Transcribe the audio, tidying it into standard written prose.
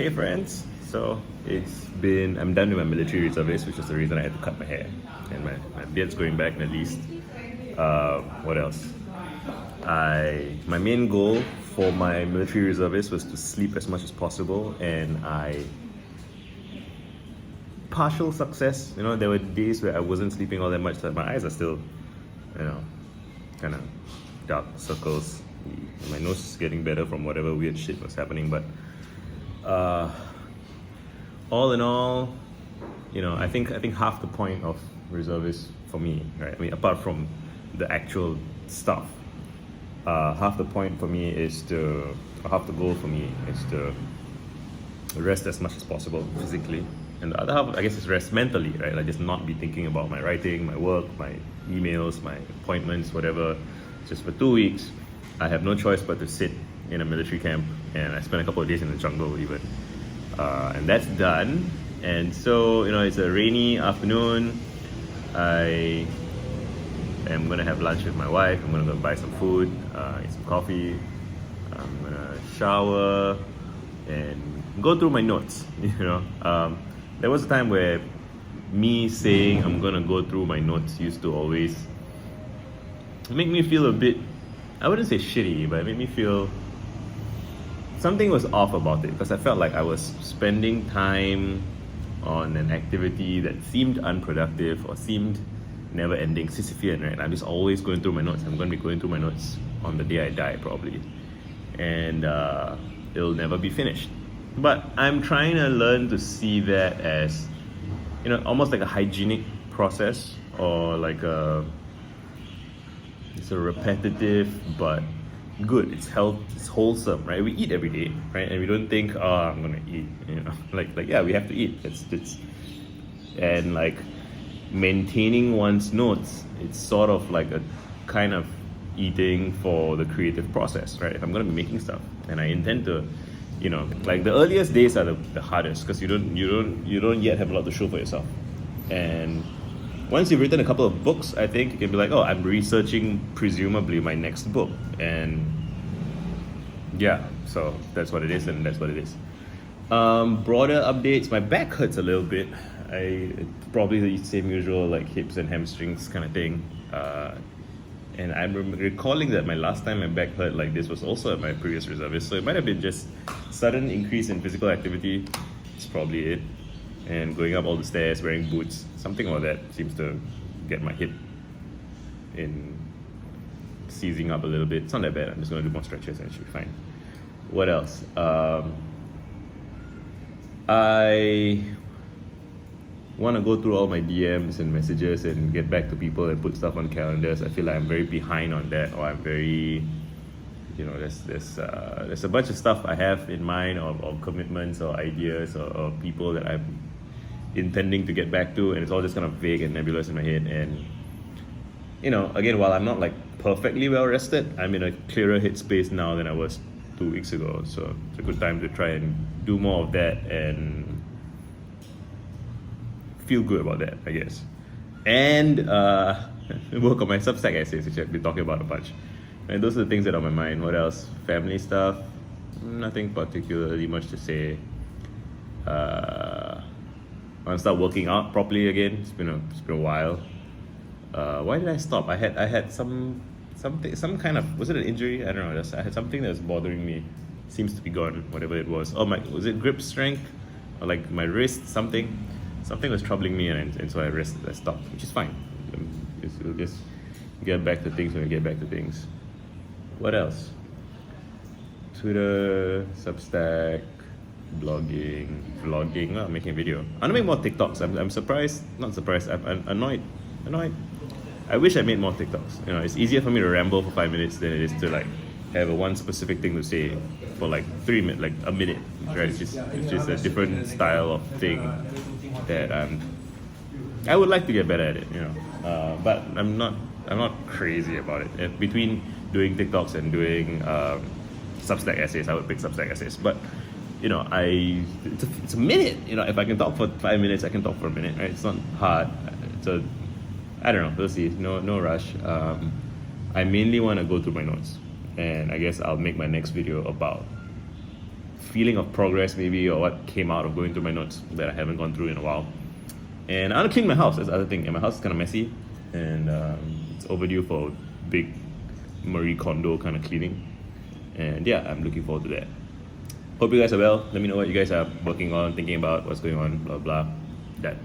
Hey friends, so I'm done with my military reservist, which is the reason I had to cut my hair. And my beard's going back at least. What else? My main goal for my military reservist was to sleep as much as possible, and partial success. There were days where I wasn't sleeping all that much, that my eyes are still, kind of dark circles. My nose is getting better from whatever weird shit was happening, but all in all, I think half the point of reservists for me, right? I mean, apart from the actual stuff, half the point for me half the goal for me is to rest as much as possible physically, and the other half, I guess, is rest mentally, right? Like just not be thinking about my writing, my work, my emails, my appointments, whatever. Just for 2 weeks, I have no choice but to sit in a military camp, and I spent a couple of days in the jungle even. And that's done. And so, it's a rainy afternoon. I am gonna have lunch with my wife. I'm gonna go buy some food, eat some coffee. I'm gonna shower and go through my notes. There was a time where me saying I'm gonna go through my notes used to always make me feel a bit, I wouldn't say shitty, but it made me feel something was off about it, because I felt like I was spending time on an activity that seemed unproductive or seemed never ending, Sisyphean, right? I'm just always going through my notes. I'm going to be going through my notes on the day I die, probably. And it'll never be finished. But I'm trying to learn to see that as, almost like a hygienic process, or like it's a repetitive but good. It's wholesome, right? We eat every day, right? And we don't think, oh, I'm gonna eat, like yeah, we have to eat. It's and like maintaining one's notes, it's sort of like a kind of eating for the creative process, right? If I'm gonna be making stuff, and I intend to, like the earliest days are the hardest, because you don't yet have a lot to show for yourself. And once you've written a couple of books, I think you can be like, oh, I'm researching presumably my next book. And yeah, so that's what it is, and that's what it is. Broader updates, my back hurts a little bit. Probably the same usual, like hips and hamstrings kind of thing. And I'm recalling that my last time my back hurt like this was also at my previous reservist. So it might have been just sudden increase in physical activity. It's probably it. And going up all the stairs, wearing boots, something like that seems to get my hip in seizing up a little bit. It's not that bad. I'm just going to do more stretches and it should be fine. What else? I want to go through all my DMs and messages and get back to people and put stuff on calendars. I feel like I'm very behind on that, or I'm very, there's a bunch of stuff I have in mind, or commitments or ideas or people that I'm intending to get back to, and it's all just kind of vague and nebulous in my head. And again, while I'm not like perfectly well rested, I'm in a clearer headspace now than I was 2 weeks ago. So it's a good time to try and do more of that and feel good about that, I guess. And work on my Substack essays, which I've been talking about a bunch. And those are the things that are on my mind. What else? Family stuff. Nothing particularly much to say. I want to start working out properly again. It's been a while. Why did I stop? I had some kind of, was it an injury? I don't know. I had something that was bothering me. Seems to be gone, whatever it was. Oh, was it grip strength, or like my wrist? Something was troubling me, and so I stopped, which is fine. We'll just get back to things when we get back to things. What else? Twitter, Substack, blogging, vlogging, making a video. I want to make more TikToks. I'm surprised, not surprised, I'm annoyed. I wish I made more TikToks. It's easier for me to ramble for 5 minutes than it is to like have one specific thing to say for like 3 minutes, like a minute, right? It's just a different style of thing that I would like to get better at it, but I'm not crazy about it. Between doing TikToks and doing Substack essays, I would pick Substack essays. But it's a minute. If I can talk for 5 minutes, I can talk for a minute, right? It's not hard. So I don't know. We'll see. No rush. I mainly want to go through my notes, and I guess I'll make my next video about feeling of progress maybe, or what came out of going through my notes that I haven't gone through in a while. And I want to clean my house. That's the other thing. And my house is kind of messy, and it's overdue for big Marie Kondo kind of cleaning. And yeah, I'm looking forward to that. Hope you guys are well. Let me know what you guys are working on, thinking about, what's going on, blah blah. That.